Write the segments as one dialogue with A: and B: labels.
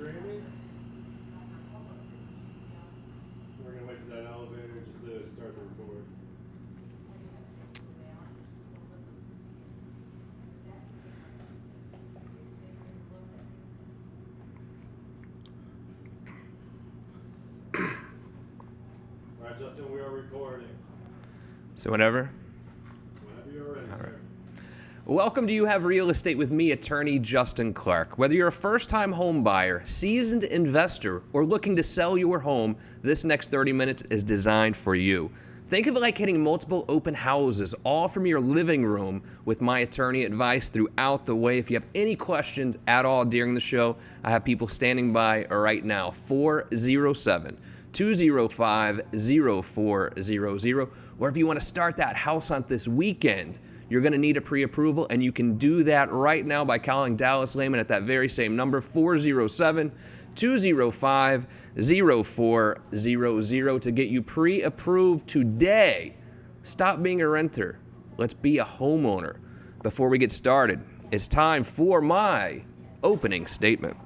A: streaming. We're going to wait for that elevator just to start the record. All right, Justin, we are recording.
B: So whenever
A: You're ready, sir.
B: Welcome to You Have Real Estate with me, attorney Justin Clark. Whether you're a first-time home buyer, seasoned investor, or looking to sell your home, this next 30 minutes is designed for you. Think of it like hitting multiple open houses, all from your living room, with my attorney advice throughout the way. If you have any questions at all during the show, I have people standing by right now. 407-205-0400. Or if you want to start that house hunt this weekend, you're going to need a pre-approval, and you can do that right now by calling Dallas Lehman at that very same number, 407-205-0400, to get you pre-approved today. Stop being a renter. Let's be a homeowner. Before we get started, it's time for my opening statement.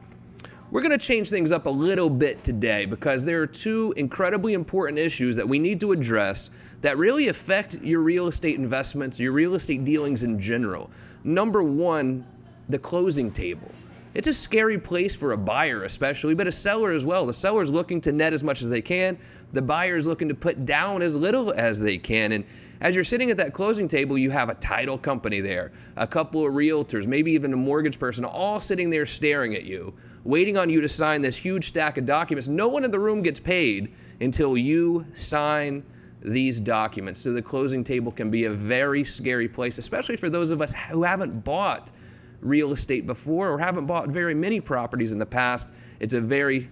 B: We're going to change things up a little bit today because there are two incredibly important issues that we need to address that really affect your real estate investments, your real estate dealings in general. Number one, the closing table. It's a scary place for a buyer especially, but a seller as well. The seller is looking to net as much as they can. The buyer is looking to put down as little as they can. And as you're sitting at that closing table, you have a title company there, a couple of realtors, maybe even a mortgage person, all sitting there staring at you, waiting on you to sign this huge stack of documents. No one in the room gets paid until you sign these documents. So the closing table can be a very scary place, especially for those of us who haven't bought real estate before or haven't bought very many properties in the past. It's a very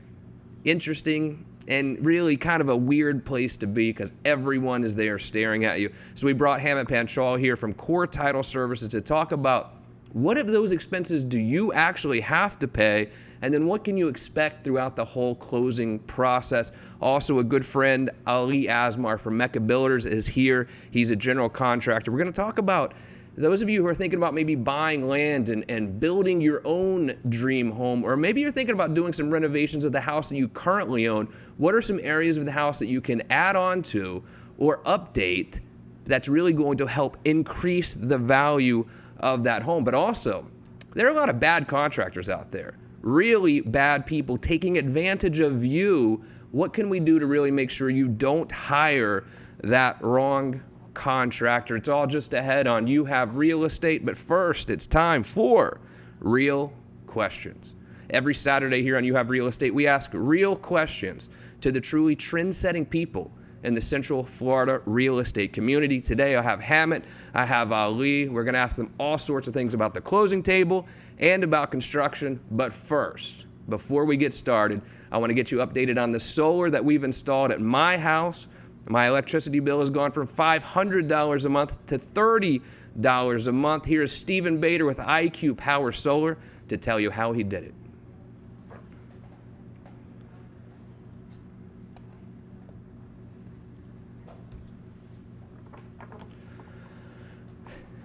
B: interesting and really kind of a weird place to be because everyone is there staring at you. So we brought Hemant Panchal here from Core Title Services to talk about what of those expenses do you actually have to pay, and then what can you expect throughout the whole closing process. Also, a good friend, Ali Asmar from Mecca Builders, is here. He's a general contractor. We're going to talk about those of you who are thinking about maybe buying land and building your own dream home, or maybe you're thinking about doing some renovations of the house that you currently own. What are some areas of the house that you can add on to or update that's really going to help increase the value of that home? But also, there are a lot of bad contractors out there, really bad people taking advantage of you. What can we do to really make sure you don't hire that wrong contractor? It's all just ahead on You Have Real Estate, but first it's time for Real Questions. Every Saturday here on You Have Real Estate, we ask real questions to the truly trend-setting people in the Central Florida real estate community. Today I have Hemant, I have Ali. We're going to ask them all sorts of things about the closing table and about construction. But first, before we get started, I want to get you updated on the solar that we've installed at my house. My electricity bill has gone from $500 a month to $30 a month. Here's Stephen Bader with IQ Power Solar to tell you how he did it.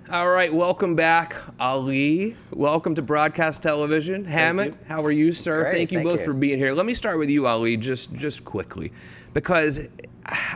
B: All right, welcome back, Ali. Welcome to Broadcast Television. Hemant, how are you, sir?
C: Great,
B: thank you both for being here. Let me start with you, Ali, just quickly, because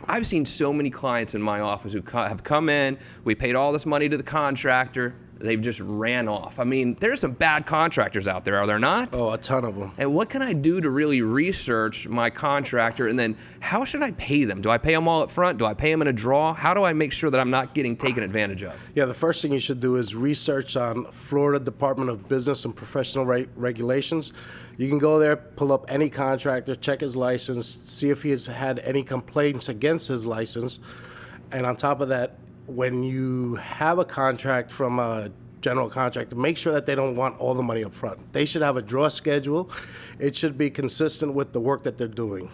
B: I've seen so many clients in my office who have come in, we paid all this money to the contractor, they've just ran off. I mean, there's some bad contractors out there, are there not?
C: Oh, a ton of them.
B: And what can I do to really research my contractor, and then how should I pay them? Do I pay them all up front? Do I pay them in a draw? How do I make sure that I'm not getting taken advantage of?
C: Yeah, the first thing you should do is research on Florida Department of Business and Professional Regulations. You can go there, pull up any contractor, check his license, see if he has had any complaints against his license. And on top of that, when you have a contract from a general contractor, make sure that they don't want all the money up front. They should have a draw schedule. It should be consistent with the work that they're doing.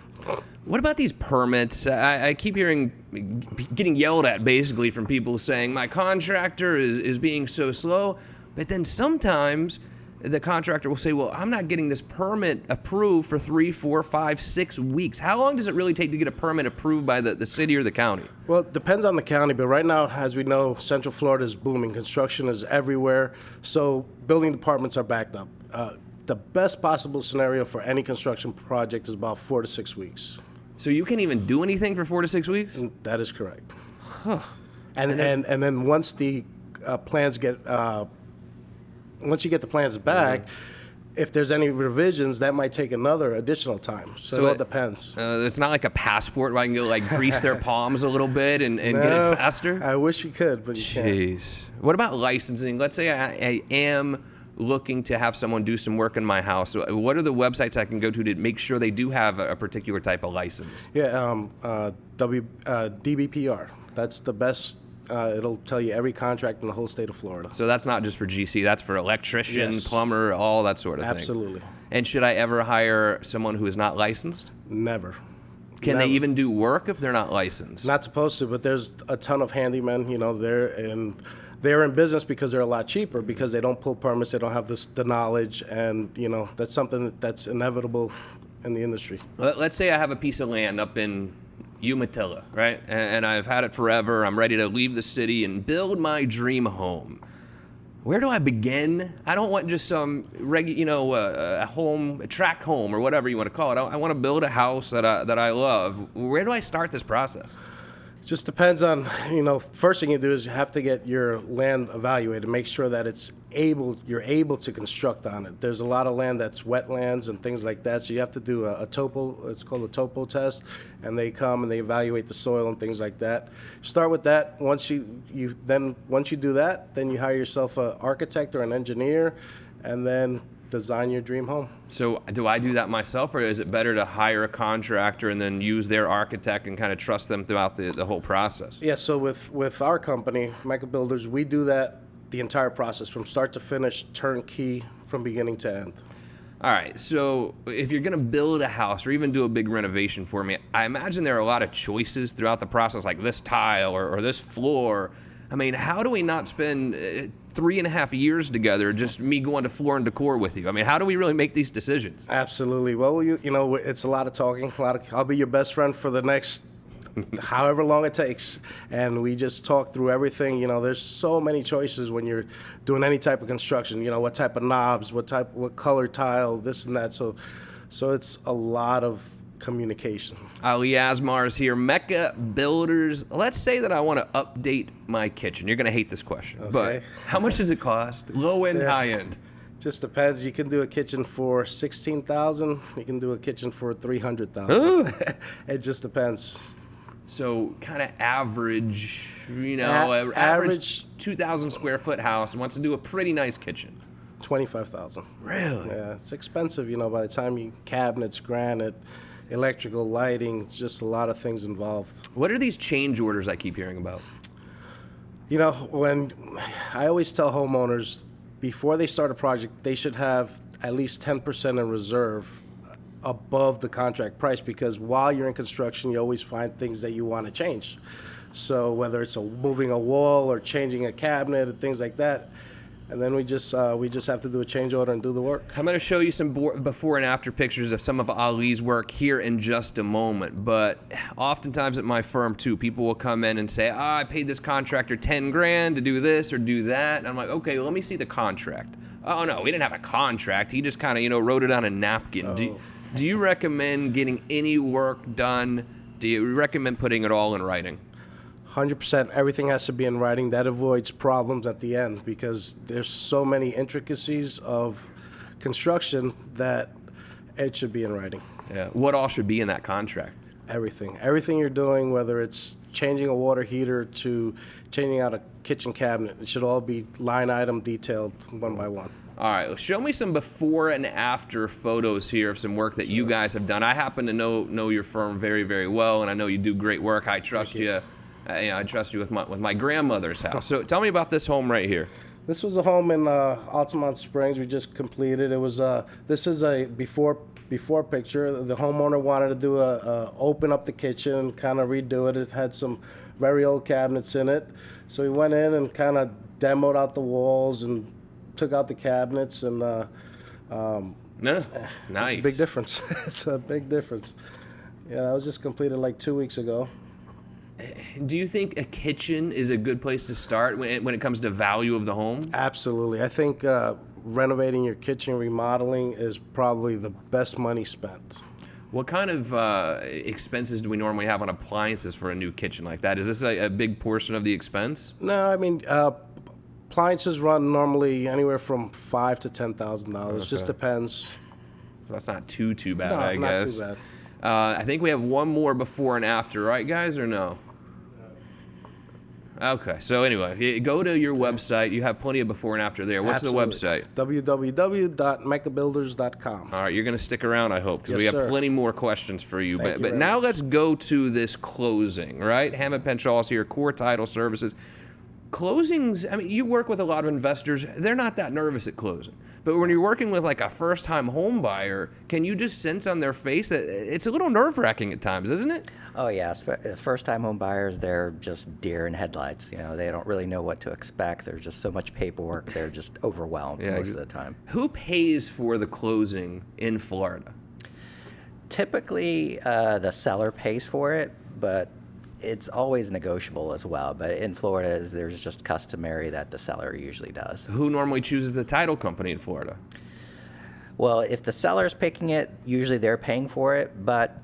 B: What about these permits? I keep getting yelled at basically from people saying my contractor is being so slow, but then sometimes the contractor will say, well, I'm not getting this permit approved for 3, 4, 5, 6 weeks. How long does it really take to get a permit approved by the city or the county?
C: Well, it depends on the county, but right now, as we know, Central Florida is booming. Construction is everywhere, so building departments are backed up. the best possible scenario for any construction project is about 4 to 6 weeks.
B: So you can't even do anything for 4 to 6 weeks?
C: And that is correct. And then once the plans get, once you get the plans back, if there's any revisions, that might take another additional time. So it all depends.
B: It's not like a passport where I can go like grease their palms a little bit and get it faster?
C: I wish you could, but you can't.
B: Jeez. What about licensing? Let's say I am looking to have someone do some work in my house. What are the websites I can go to make sure they do have a particular type of license?
C: Yeah, DBPR. That's the best. It'll tell you every contract in the whole state of Florida.
B: So that's not just for GC, that's for electrician,
C: Yes.
B: plumber, all that sort of thing.
C: Absolutely.
B: And should I ever hire someone who is not licensed?
C: Never.
B: Can
C: Never.
B: they even do work if they're not licensed?
C: Not supposed to, but there's a ton of handymen, they're in business because they're a lot cheaper, because they don't pull permits, they don't have the knowledge, and that's something that's inevitable in the industry.
B: Let's say I have a piece of land up in Umatilla, right? And I've had it forever. I'm ready to leave the city and build my dream home. Where do I begin? I don't want just some a tract home or whatever you want to call it. I want to build a house that I love. Where do I start this process?
C: Just depends on, first thing you do is you have to get your land evaluated, make sure that you're able to construct on it. There's a lot of land that's wetlands and things like that, so you have to do a topo, it's called a topo test, and they come and they evaluate the soil and things like that. Start with that. Once you do that, then you hire yourself an architect or an engineer, and then design your dream home.
B: So do I do that myself, or is it better to hire a contractor and then use their architect and kind of trust them throughout the whole process?
C: Yeah, so with our company, Mecca Builders, we do that the entire process from start to finish, turnkey from beginning to end.
B: All right, so if you're going to build a house or even do a big renovation for me, I imagine there are a lot of choices throughout the process, like this tile or this floor. I mean, how do we not spend 3.5 years together, just me going to Floor and Decor with you? I mean, how do we really make these decisions?
C: Absolutely. Well, it's a lot of talking. I'll be your best friend for the next however long it takes, and we just talk through everything. There's so many choices when you're doing any type of construction. What type of knobs, what color tile, this and that. So it's a lot of communication.
B: Ali Asmar is here, Mecca Builders. Let's say that I want to update my kitchen. You're going to hate this question, but how much does it cost? Low end, high end?
C: Just depends. You can do a kitchen for $16,000. You can do a kitchen for $300,000. It just depends.
B: So kind of average, average 2,000 square foot house wants to do a pretty nice kitchen.
C: $25,000.
B: Really?
C: Yeah, it's expensive. By the time you cabinets, granite, electrical, lighting, it's just a lot of things involved.
B: What are these change orders I keep hearing about?
C: When I always tell homeowners before they start a project, they should have at least 10% in reserve above the contract price, because while you're in construction, you always find things that you want to change. So whether it's moving a wall or changing a cabinet and things like that, and then we just have to do a change order and do the work.
B: I'm going to show you some before and after pictures of some of Ali's work here in just a moment. But oftentimes at my firm too, people will come in and say, I paid this contractor $10,000 to do this or do that. And I'm like, okay, well, let me see the contract. Oh no, we didn't have a contract. He just kind of, wrote it on a napkin. Do you recommend getting any work done? Do you recommend putting it all in writing?
C: 100%. Everything has to be in writing. That avoids problems at the end, because there's so many intricacies of construction that it should be in writing.
B: Yeah. What all should be in that contract?
C: Everything. Everything you're doing, whether it's changing a water heater to changing out a kitchen cabinet, it should all be line item detailed one by one.
B: All right, show me some before and after photos here of some work that you guys have done. I happen to know your firm very, very well, and I know you do great work. I trust you. I trust you with my grandmother's house. So tell me about this home right here.
C: This was a home in Altamont Springs we just completed. It was this is a before picture. The homeowner wanted to do open up the kitchen, kind of redo it. It had some very old cabinets in it, so we went in and kind of demoed out the walls and took out the cabinets, and
B: Nice.
C: It's a big difference. It's a big difference. Yeah, that was just completed like 2 weeks ago.
B: Do you think a kitchen is a good place to start when it comes to value of the home?
C: Absolutely. I think renovating your kitchen, remodeling is probably the best money spent.
B: What kind of expenses do we normally have on appliances for a new kitchen like that? Is this a big portion of the expense?
C: No, I mean, appliances run normally anywhere from $5,000 to $10,000. Just depends.
B: So that's not too bad,
C: No,
B: I
C: not
B: guess.
C: too bad.
B: I think we have one more before and after, right, guys, or no? Okay, so anyway, go to your website. You have plenty of before and after there. What's
C: Absolutely.
B: the website?
C: www.mechabuilders.com.
B: All right, you're going to stick around, I hope, because
C: Yes,
B: we have
C: sir.
B: plenty more questions for you.
C: Thank you
B: But
C: very
B: now
C: much.
B: let's go to this closing, right? Hemant Panchal here, Core Title Services. Closings, I mean, you work with a lot of investors. They're not that nervous at closing. But when you're working with like a first-time home buyer, can you just sense on their face that it's a little nerve-wracking at times, isn't it?
D: Oh yeah, first-time home buyers, they're just deer in headlights. You know, they don't really know what to expect. There's just so much paperwork. They're just overwhelmed most of the time.
B: Who pays for the closing in Florida?
D: Typically, the seller pays for it, but it's always negotiable as well. But in Florida, there's just customary that the seller usually does.
B: Who normally chooses the title company in Florida?
D: Well, if the seller's picking it, usually they're paying for it, but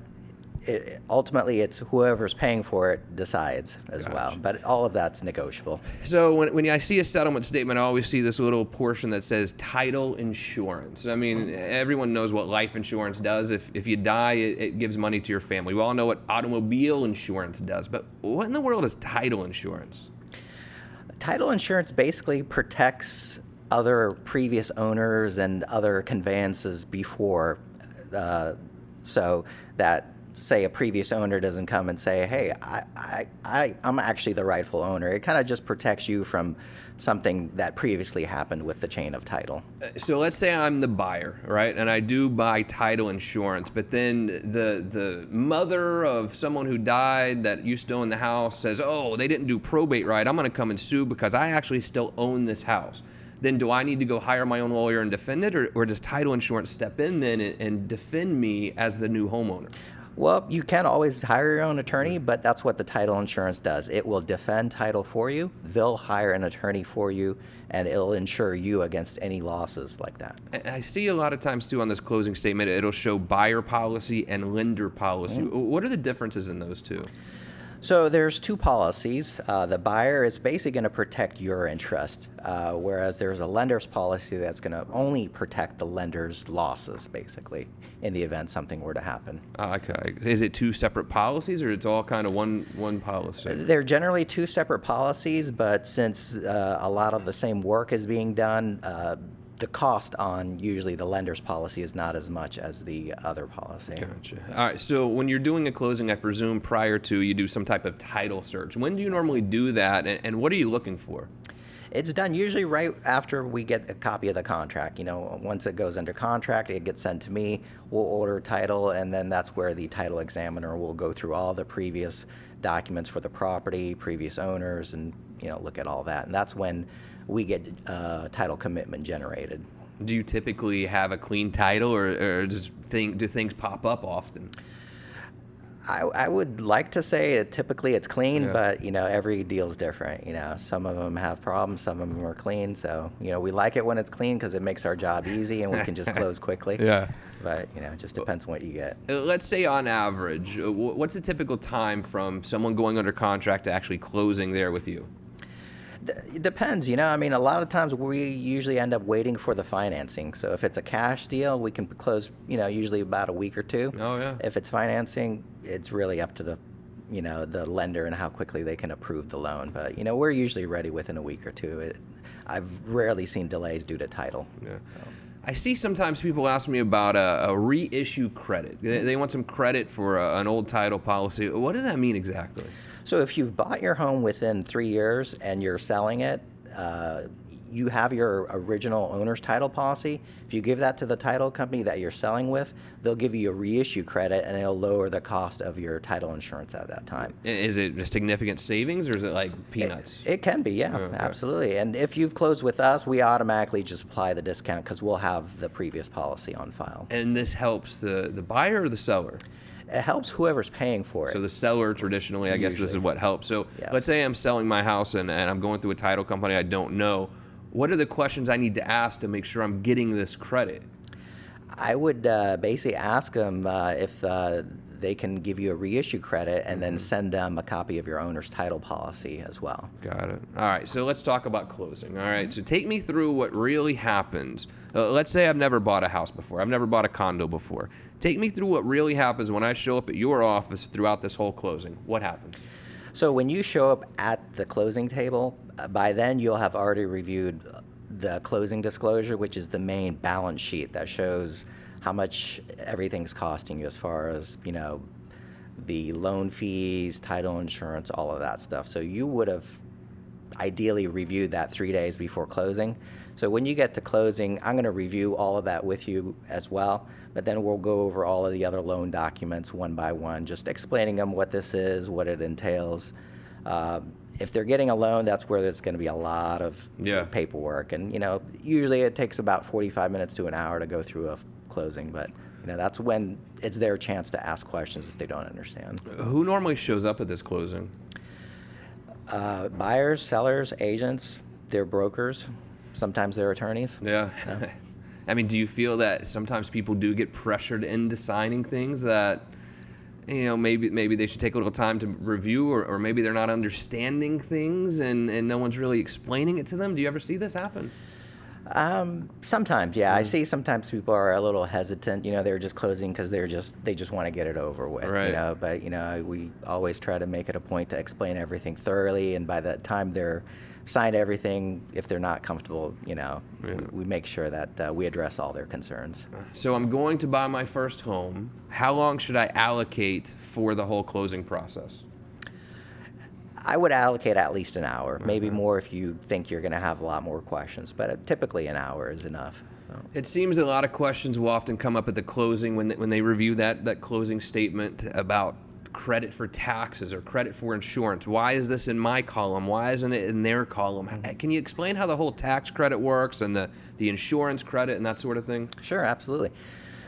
D: ultimately it's whoever's paying for it decides as well. But all of that's negotiable.
B: So when I see a settlement statement, I always see this little portion that says title insurance. I mean, everyone knows what life insurance does. If you die, it gives money to your family. We all know what automobile insurance does. But what in the world is title insurance?
D: Title insurance basically protects other previous owners and other conveyances before, so that, say, a previous owner doesn't come and say, hey, I'm actually the rightful owner. It kind of just protects you from something that previously happened with the chain of title.
B: So let's say I'm the buyer, right? And I do buy title insurance, but then the mother of someone who died that used to own the house says, oh, they didn't do probate right. I'm going to come and sue because I actually still own this house. Then do I need to go hire my own lawyer and defend it, or does title insurance step in then and defend me as the new homeowner?
D: Well, you can always hire your own attorney, but that's what the title insurance does. It will defend title for you. They'll hire an attorney for you, and it'll insure you against any losses like that.
B: I see a lot of times, too, on this closing statement, it'll show buyer policy and lender policy. What are the differences in those two?
D: So there's two policies. The buyer is basically going to protect your interest, whereas there's a lender's policy that's going to only protect the lender's losses, basically, in the event something were to happen.
B: Okay. Is it two separate policies, or it's all kind of one policy?
D: They're generally two separate policies, but since a lot of the same work is being done, the cost on usually the lender's policy is not as much as the other policy.
B: Gotcha. All right, so when you're doing a closing, I presume prior to you do some type of title search. When do you normally do that, and what are you looking for?
D: It's done usually right after we get a copy of the contract. You know, once it goes under contract, it gets sent to me. We'll order title, and then that's where the title examiner will go through all the previous documents for the property, previous owners, and look at all that. And that's when we get title commitment generated.
B: Do you typically have a clean title, or do things pop up often?
D: I would like to say typically it's clean, but every deal's different. Some of them have problems, some of them are clean. So we like it when it's clean because it makes our job easy and we can just close quickly.
B: Yeah.
D: But it just depends on what you get.
B: Let's say on average, what's the typical time from someone going under contract to actually closing there with you?
D: It depends, I mean, a lot of times we usually end up waiting for the financing. So if it's a cash deal, we can close, usually about a week or two.
B: Oh, yeah.
D: If it's financing, it's really up to the lender and how quickly they can approve the loan. But, we're usually ready within a week or two. I've rarely seen delays due to title.
B: Yeah. So. I see sometimes people ask me about a reissue credit. They want some credit for an old title policy. What does that mean exactly?
D: So if you've bought your home within 3 years and you're selling it, you have your original owner's title policy. If you give that to the title company that you're selling with, they'll give you a reissue credit, and it'll lower the cost of your title insurance at that time.
B: Is it a significant savings, or is it like peanuts?
D: It can be, yeah,
B: Okay.
D: Absolutely. And if you've closed with us, we automatically just apply the discount because we'll have the previous policy on file.
B: And this helps the buyer or the seller?
D: It helps whoever's paying for it.
B: So the seller traditionally, I guess this is what helps. So
D: Yeah.
B: let's say I'm selling my house and I'm going through a title company I don't know. What are the questions I need to ask to make sure I'm getting this credit?
D: I would basically ask them if they can give you a reissue credit, and then send them a copy of your owner's title policy as well.
B: Got it. All right, so let's talk about closing. All right, so take me through what really happens. Let's say I've never bought a house before. I've never bought a condo before. Take me through what really happens when I show up at your office throughout this whole closing. What happens?
D: So when you show up at the closing table, by then you'll have already reviewed the closing disclosure, which is the main balance sheet that shows how much everything's costing you as far as, the loan fees, title insurance, all of that stuff. So you would have ideally reviewed that 3 days before closing. So when you get to closing, I'm going to review all of that with you as well, but then we'll go over all of the other loan documents one by one, just explaining them what this is, what it entails. If they're getting a loan, that's where there's going to be a lot of paperwork. And, usually it takes about 45 minutes to an hour to go through a closing, but that's when it's their chance to ask questions if they don't understand.
B: Who normally shows up at this closing?
D: Buyers, sellers, agents, they're brokers, sometimes they're attorneys.
B: Yeah. I mean, do you feel that sometimes people do get pressured into signing things that, maybe they should take a little time to review, or maybe they're not understanding things and no one's really explaining it to them? Do you ever see this happen?
D: Sometimes, yeah. I see sometimes people are a little hesitant. They're just closing because they just want to get it over with.
B: Right.
D: But we always try to make it a point to explain everything thoroughly, and by the time they're signed everything, if they're not comfortable, we make sure that we address all their concerns.
B: So I'm going to buy my first home. How long should I allocate for the whole closing process?
D: I would allocate at least an hour, maybe more if you think you're going to have a lot more questions, but typically an hour is enough. So.
B: It seems a lot of questions will often come up at the closing when they review that closing statement about credit for taxes or credit for insurance. Why is this in my column? Why isn't it in their column? Can you explain how the whole tax credit works and the insurance credit and that sort of thing?
D: Sure, absolutely.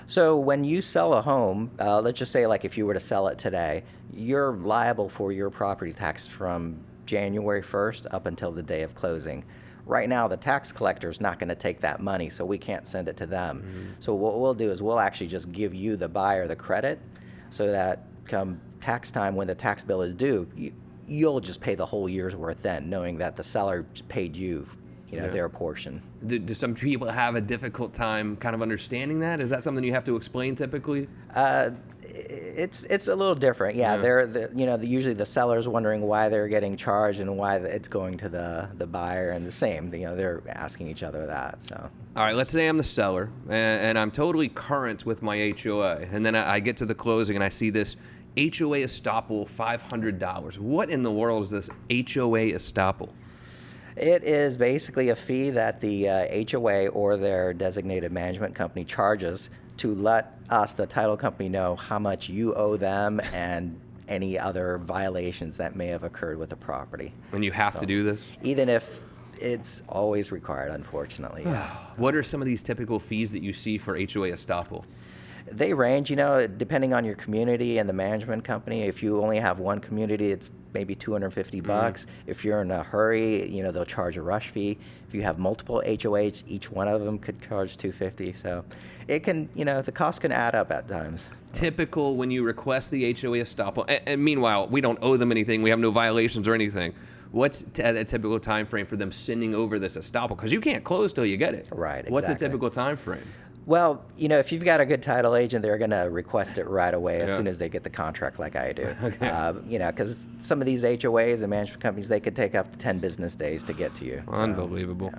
D: So when you sell a home, let's just say like if you were to sell it today, you're liable for your property tax from January 1st up until the day of closing. Right now, the tax collector is not going to take that money, so we can't send it to them. So what we'll do is we'll actually just give you, the buyer, the credit, so that come tax time when the tax bill is due, you'll just pay the whole year's worth then, knowing that the seller paid you, their portion.
B: Do some people have a difficult time kind of understanding that? Is that something you have to explain typically?
D: It's a little different. Yeah. They're usually the seller's wondering why they're getting charged and why it's going to the buyer, and the same. They're asking each other that. So.
B: All right, let's say I'm the seller and I'm totally current with my HOA, and then I get to the closing and I see this HOA estoppel $500. What in the world is this HOA estoppel?
D: It is basically a fee that the HOA or their designated management company charges to let us, the title company, know how much you owe them and any other violations that may have occurred with the property.
B: And you have to do this?
D: Even if it's always required, unfortunately. Yeah.
B: What are some of these typical fees that you see for HOA estoppel?
D: They range, depending on your community and the management company. If you only have one community, it's maybe $250. If you're in a hurry, they'll charge a rush fee. If you have multiple HOAs, each one of them could charge $250. So it can, the cost can add up at times.
B: Typical when you request the HOA estoppel, and meanwhile, we don't owe them anything. We have no violations or anything. What's a typical time frame for them sending over this estoppel? Because you can't close till you get it.
D: Right, exactly.
B: What's the typical time frame?
D: Well, if you've got a good title agent, they're going to request it right away as soon as they get the contract, like I do.
B: Okay.
D: Because some of these HOAs and management companies, they could take up to 10 business days to get to you.
B: Unbelievable.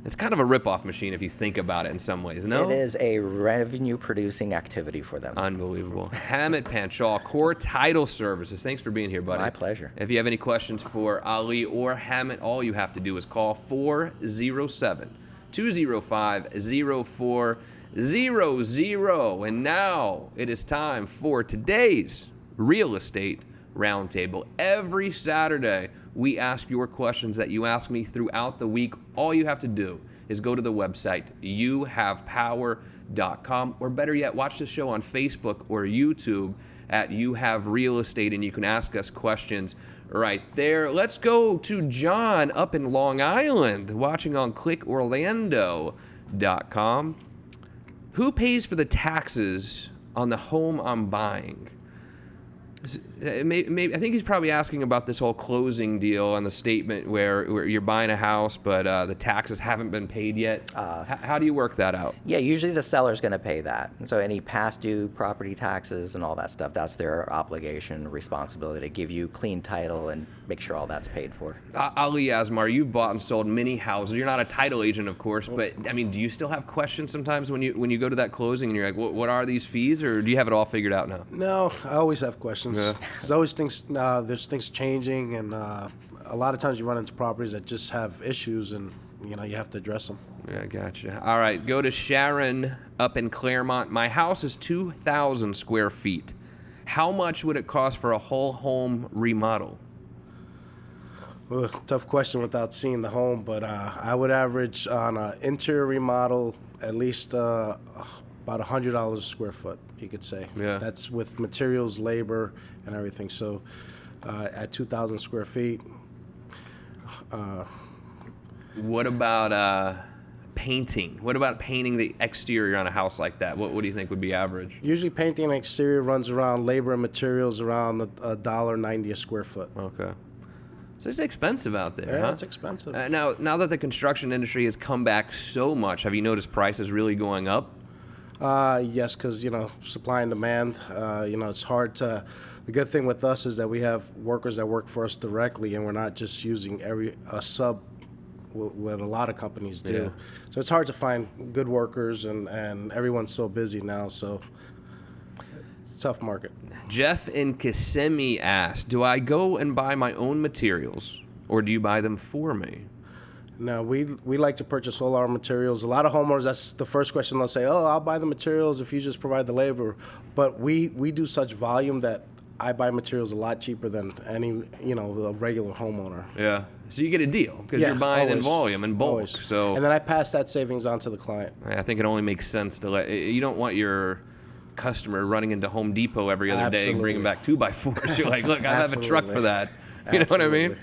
B: It's kind of a rip-off machine if you think about it in some ways, no?
D: It is a revenue-producing activity for them.
B: Unbelievable. Hemant, Panchal, Core Title Services. Thanks for being here, buddy.
D: My pleasure.
B: If you have any questions for Ali or Hemant, all you have to do is call 407-205-0400. And now it is time for today's Real Estate Roundtable. Every Saturday, we ask your questions that you ask me throughout the week. All you have to do is go to the website, youhavepower.com, or better yet, watch the show on Facebook or YouTube at You Have Real Estate, and you can ask us questions right there. Let's go to John up in Long Island, watching on clickorlando.com. Who pays for the taxes on the home I'm buying? Maybe, I think he's probably asking about this whole closing deal on the statement where you're buying a house, but the taxes haven't been paid yet. How do you work that out?
D: Yeah, usually the seller's going to pay that. And so any past due property taxes and all that stuff, that's their obligation, responsibility to give you clean title and make sure all that's paid for.
B: Ali Asmar, you've bought and sold many houses. You're not a title agent, of course, but I mean, do you still have questions sometimes when you go to that closing and you're like, what are these fees, or do you have it all figured out now?
C: No, I always have questions.
B: Yeah.
C: There's always things. There's things changing, and a lot of times you run into properties that just have issues, and you have to address them.
B: Yeah, gotcha. All right, go to Sharon up in Claremont. My house is 2,000 square feet. How much would it cost for a whole home remodel?
C: Well, tough question without seeing the home, but I would average on an interior remodel at least about $100 a square foot, you could say.
B: Yeah.
C: That's with materials, labor, and everything. So at 2,000 square feet.
B: What about painting? What about painting the exterior on a house like that? What do you think would be average?
C: Usually painting an exterior runs around labor and materials around $1.90 a square foot.
B: Okay. So it's expensive out there,
C: Yeah,
B: huh?
C: it's expensive.
B: Now that the construction industry has come back so much, have you noticed prices really going up?
C: Yes, because, supply and demand, it's hard to... The good thing with us is that we have workers that work for us directly, and we're not just using a sub, what a lot of companies do.
B: Yeah.
C: So it's hard to find good workers, and everyone's so busy now, so it's a tough market.
B: Jeff in Kissimmee asked, do I go and buy my own materials, or do you buy them for me?
C: No, we like to purchase all our materials. A lot of homeowners, that's the first question they'll say, oh, I'll buy the materials if you just provide the labor. But we do such volume that I buy materials a lot cheaper than any, the regular homeowner.
B: Yeah. So you get a deal because
C: Yeah,
B: you're buying in
C: always.
B: volume, in bulk.
C: Always.
B: So
C: And then I pass that savings on to the client.
B: I think it only makes sense to you don't want your customer running into Home Depot every other day and bringing back 2x4s. You're like, look, I have a truck for that. You know what I mean?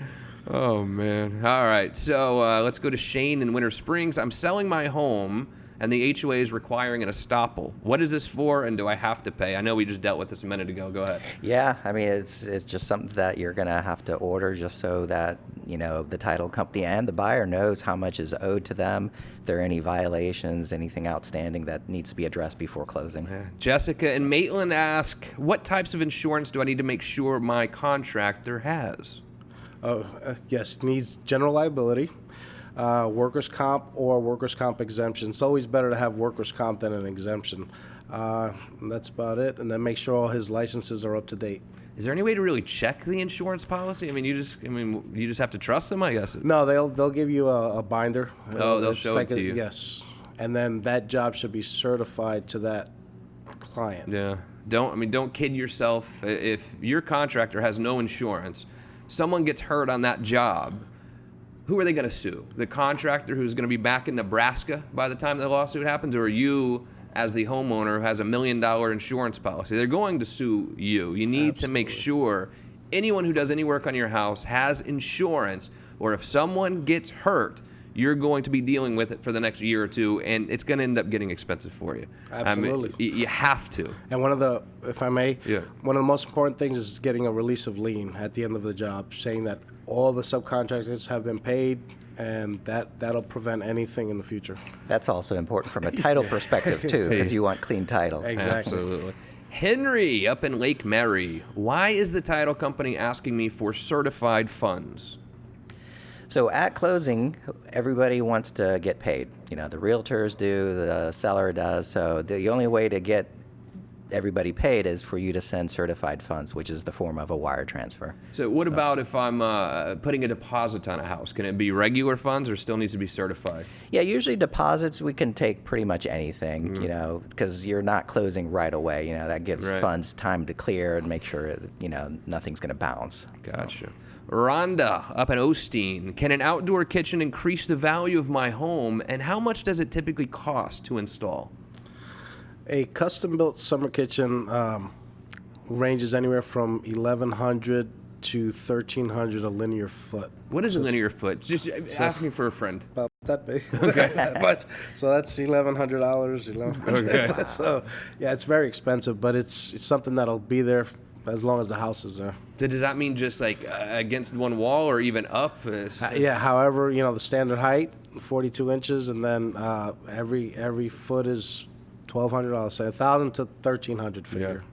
B: Oh, man. All right. So let's go to Shane in Winter Springs. I'm selling my home, and the HOA is requiring an estoppel. What is this for, and do I have to pay? I know we just dealt with this a minute ago. Go ahead.
D: Yeah, I mean, it's just something that you're going to have to order just so that, the title company and the buyer knows how much is owed to them, if there are any violations, anything outstanding that needs to be addressed before closing.
B: Yeah. Jessica in Maitland ask, what types of insurance do I need to make sure my contractor has?
C: Yes, needs general liability, workers' comp, or workers' comp exemption. It's always better to have workers' comp than an exemption. And that's about it. And then make sure all his licenses are up to date.
B: Is there any way to really check the insurance policy? I mean, you just have to trust them, I guess.
C: No, they'll give you a binder.
B: Oh, they'll
C: It's
B: show it to you.
C: Yes, and then that job should be certified to that client.
B: Yeah. Don't kid yourself. If your contractor has no insurance, someone gets hurt on that job, who are they going to sue? The contractor who's going to be back in Nebraska by the time the lawsuit happens, or you as the homeowner who has $1 million insurance policy? They're going to sue you. You need to make sure anyone who does any work on your house has insurance, or if someone gets hurt, you're going to be dealing with it for the next year or two, and it's going to end up getting expensive for you.
C: Absolutely.
B: I mean, you have to.
C: And if I may,
B: Yeah.
C: one of the most important things is getting a release of lien at the end of the job, saying that all the subcontractors have been paid, and that'll prevent anything in the future.
D: That's also important from a title perspective, too, because you want clean title.
C: Exactly.
B: Absolutely. Henry up in Lake Mary. Why is the title company asking me for certified funds?
D: So at closing, everybody wants to get paid. The realtors do, the seller does. So the only way to get everybody paid is for you to send certified funds, which is the form of a wire transfer.
B: So what about if I'm putting a deposit on a house? Can it be regular funds or still needs to be certified?
D: Yeah, usually deposits, we can take pretty much anything,
B: Mm-hmm.
D: you know, because you're not closing right away. You know, that gives
B: Right.
D: funds time to clear and make sure, you know, nothing's going to bounce.
B: Gotcha. Rhonda up in Osteen. Can an outdoor kitchen increase the value of my home, and how much does it typically cost to install?
C: A custom-built summer kitchen ranges anywhere from $1,100 to $1,300 a linear foot.
B: What is a linear foot? Just asking for a friend.
C: About that big. Okay. But so that's $1,100. $1,100.
B: Okay.
C: So yeah, it's very expensive, but it's something that'll be there as long as the house is there.
B: So does that mean just like against one wall or even up?
C: Yeah. However, you know, the standard height, 42 inches, and then every foot is $1,200. Say $1,000 to $1,300 for
B: Yeah.
C: year.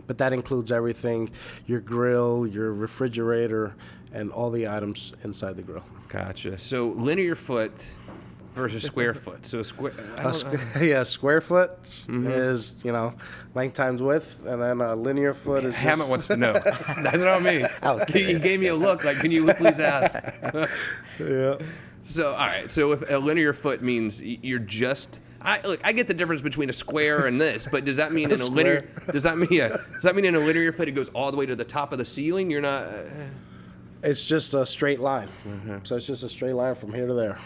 C: But that includes everything: your grill, your refrigerator, and all the items inside the grill.
B: Gotcha. So linear foot versus square foot. So a square.
C: Yeah, square foot
B: Mm-hmm.
C: is, you know, length times width, and then a linear foot is
B: Hemant
C: just...
B: wants to know. That's not me.
D: I was
B: He
D: curious.
B: gave me a look like, can you please ask?
C: Yeah.
B: So, all right. So if a linear foot means you're just... I get the difference between a square and this, but does that mean in a linear... Does that mean in a linear foot it goes all the way to the top of the ceiling? You're not...
C: It's just a straight line.
B: Mm-hmm.
C: So it's just a straight line from here to there.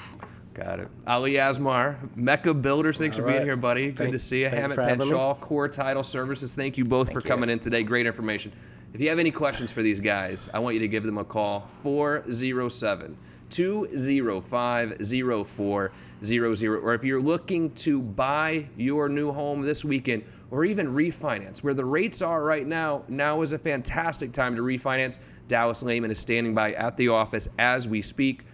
B: Got it. Ali Asmar, Mecca Builders, thanks for
C: All
B: being
C: right.
B: here, buddy. Good to see you.
C: thank you
B: Hemant,
C: for having me.
B: Panchal, Core Title Services, thank you both for coming in today. Great information. If you have any questions for these guys, I want you to give them a call, 407-205-0400. Or if you're looking to buy your new home this weekend or even refinance, where the rates are right now, now is a fantastic time to refinance. Dallas Lehman is standing by at the office as we speak.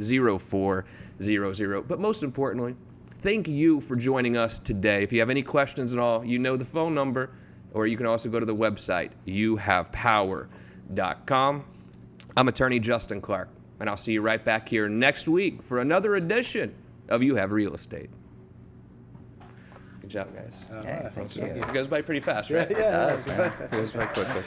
B: 407-205-0400. But most importantly, thank you for joining us today. If you have any questions at all, you know the phone number, or you can also go to the website, youhavepower.com. I'm attorney Justin Clark, and I'll see you right back here next week for another edition of You Have Real Estate. Good job, guys.
D: Hey, thank you.
B: It goes by pretty fast, right?
C: Yeah.
B: It goes by quickly.